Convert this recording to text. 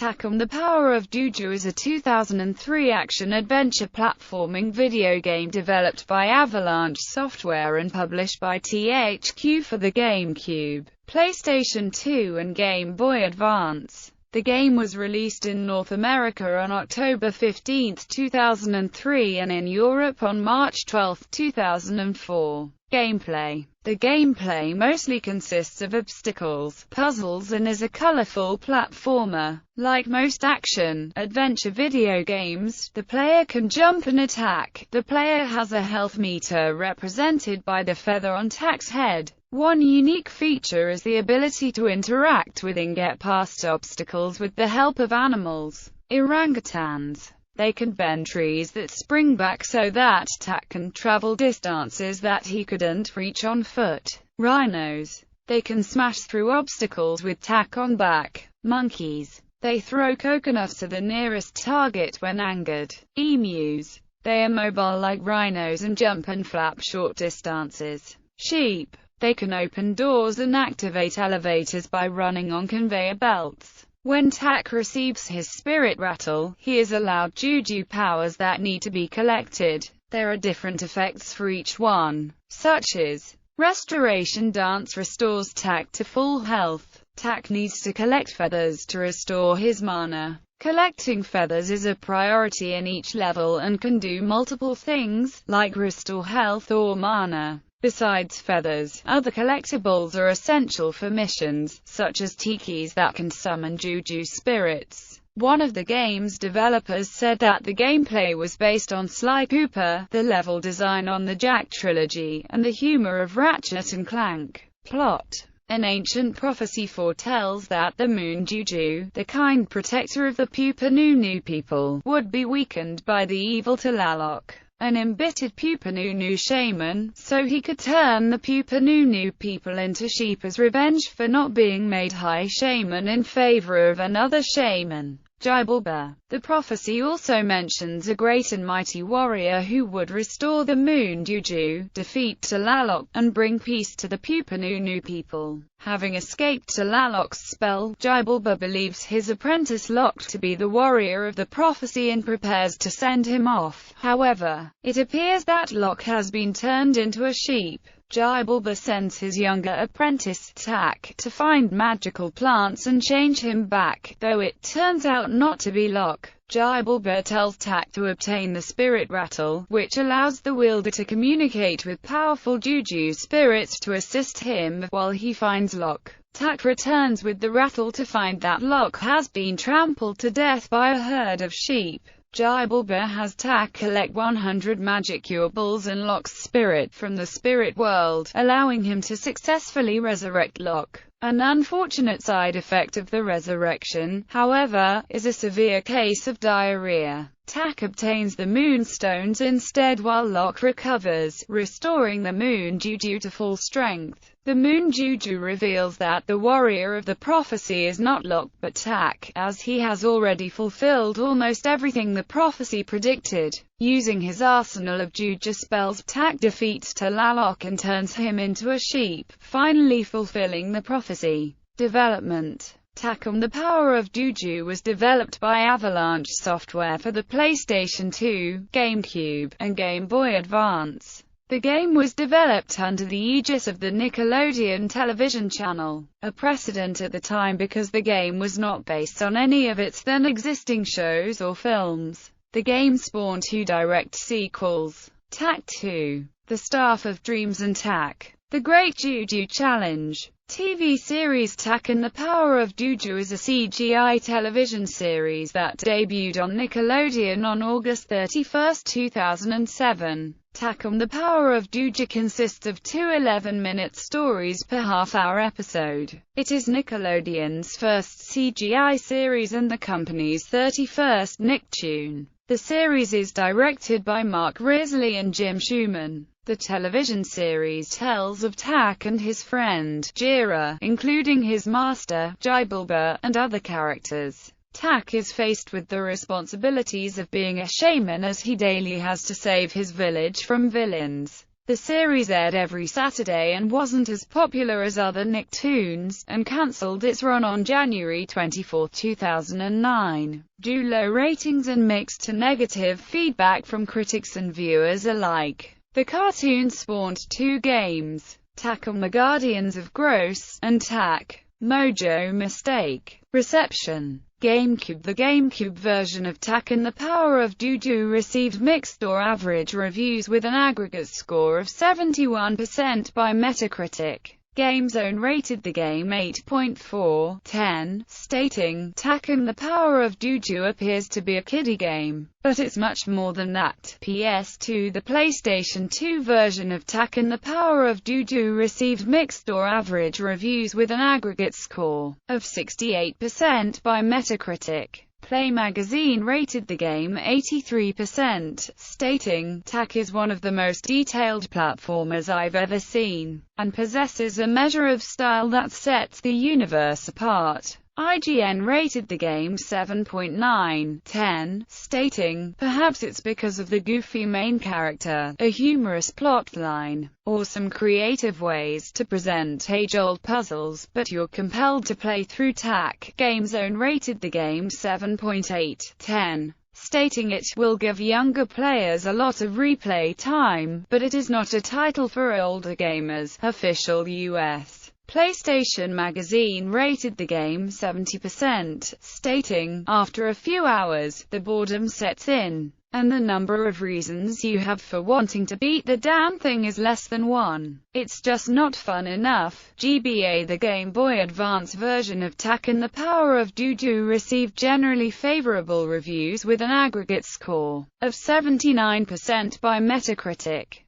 Takam: The Power of Juju is a 2003 action-adventure platforming video game developed by Avalanche Software and published by THQ for the GameCube, PlayStation 2 and Game Boy Advance. The game was released in North America on October 15, 2003 and in Europe on March 12, 2004. Gameplay: the gameplay mostly consists of obstacles, puzzles and is a colorful platformer. Like most action-adventure video games, the player can jump and attack. The player has a health meter represented by the feather on Tak's head. One unique feature is the ability to interact with and get past obstacles with the help of animals. Orangutans. They can bend trees that spring back so that Tak can travel distances that he couldn't reach on foot. Rhinos. They can smash through obstacles with Tak on back. Monkeys. They throw coconuts to the nearest target when angered. Emus. They are mobile like rhinos and jump and flap short distances. Sheep. They can open doors and activate elevators by running on conveyor belts. When Tak receives his spirit rattle, he is allowed Juju powers that need to be collected. There are different effects for each one, such as Restoration Dance restores Tak to full health. Tak needs to collect feathers to restore his mana. Collecting feathers is a priority in each level and can do multiple things, like restore health or mana. Besides feathers, other collectibles are essential for missions, such as tikis that can summon Juju spirits. One of the game's developers said that the gameplay was based on Sly Cooper, the level design on the Jak trilogy, and the humor of Ratchet and Clank. Plot: an ancient prophecy foretells that the moon Juju, the kind protector of the Pupanunu people, would be weakened by the evil Tlaloc, an embittered Pupanunu shaman, so he could turn the Pupanunu people into sheep as revenge for not being made high shaman in favor of another shaman, Jibulba. The prophecy also mentions a great and mighty warrior who would restore the moon Juju, defeat Tlaloc, and bring peace to the Pupanunu people. Having escaped Tlaloc's spell, Jibulba believes his apprentice Locke to be the warrior of the prophecy and prepares to send him off. However, it appears that Locke has been turned into a sheep. Jibulba sends his younger apprentice, Tak, to find magical plants and change him back, though it turns out not to be Locke. Jibulba tells Tak to obtain the spirit rattle, which allows the wielder to communicate with powerful Juju spirits to assist him while he finds Locke. Tak returns with the rattle to find that Locke has been trampled to death by a herd of sheep. Jibulba has Tak collect 100 magic cureballs and Locke's spirit from the spirit world, allowing him to successfully resurrect Locke. An unfortunate side effect of the resurrection, however, is a severe case of diarrhea. Tak obtains the moonstones instead while Locke recovers, restoring the moon Juju to full strength. The moon Juju reveals that the warrior of the prophecy is not Locke but Tak, as he has already fulfilled almost everything the prophecy predicted. Using his arsenal of Juju spells, Tak defeats Tlaloc and turns him into a sheep, finally fulfilling the prophecy. Development: Takam: The Power of Juju was developed by Avalanche Software for the PlayStation 2, GameCube, and Game Boy Advance. The game was developed under the aegis of the Nickelodeon television channel, a precedent at the time because the game was not based on any of its then-existing shows or films. The game spawned 2 direct sequels, Tak 2, The Staff of Dreams and Tak, The Great Juju Challenge. TV series Tak and the Power of Juju is a CGI television series that debuted on Nickelodeon on August 31, 2007. Takam: The Power of Juju consists of 2 11-minute stories per half-hour episode. It is Nickelodeon's first CGI series and the company's 31st Nicktoon. The series is directed by Mark Risley and Jim Schumann. The television series tells of Tak and his friend, Jira, including his master, Jibulba, and other characters. Tak is faced with the responsibilities of being a shaman as he daily has to save his village from villains. The series aired every Saturday and wasn't as popular as other Nicktoons, and cancelled its run on January 24, 2009, due low ratings and mixed to negative feedback from critics and viewers alike. The cartoon spawned two games, Tak and the Guardians of Gross, and Tak, Mojo Mistake. Reception. GameCube. The GameCube version of Tak and the Power of Juju received mixed or average reviews with an aggregate score of 71% by Metacritic. GameZone rated the game 8.4/10, stating, "Tak and the Power of Juju appears to be a kiddie game, but it's much more than that." PS2. The PlayStation 2 version of Tak and the Power of Juju received mixed or average reviews with an aggregate score of 68% by Metacritic. Play magazine rated the game 83%, stating, "Tak is one of the most detailed platformers I've ever seen, and possesses a measure of style that sets the universe apart." IGN rated the game 7.9/10, stating, "Perhaps it's because of the goofy main character, a humorous plotline, or some creative ways to present age-old puzzles, but you're compelled to play through Tak." GameZone rated the game 7.8/10, stating it will give younger players a lot of replay time, but it is not a title for older gamers. Official US PlayStation Magazine rated the game 70%, stating, "After a few hours, the boredom sets in, and the number of reasons you have for wanting to beat the damn thing is less than one. It's just not fun enough." GBA. The Game Boy Advance version of Tak and the Power of Juju received generally favorable reviews with an aggregate score of 79% by Metacritic.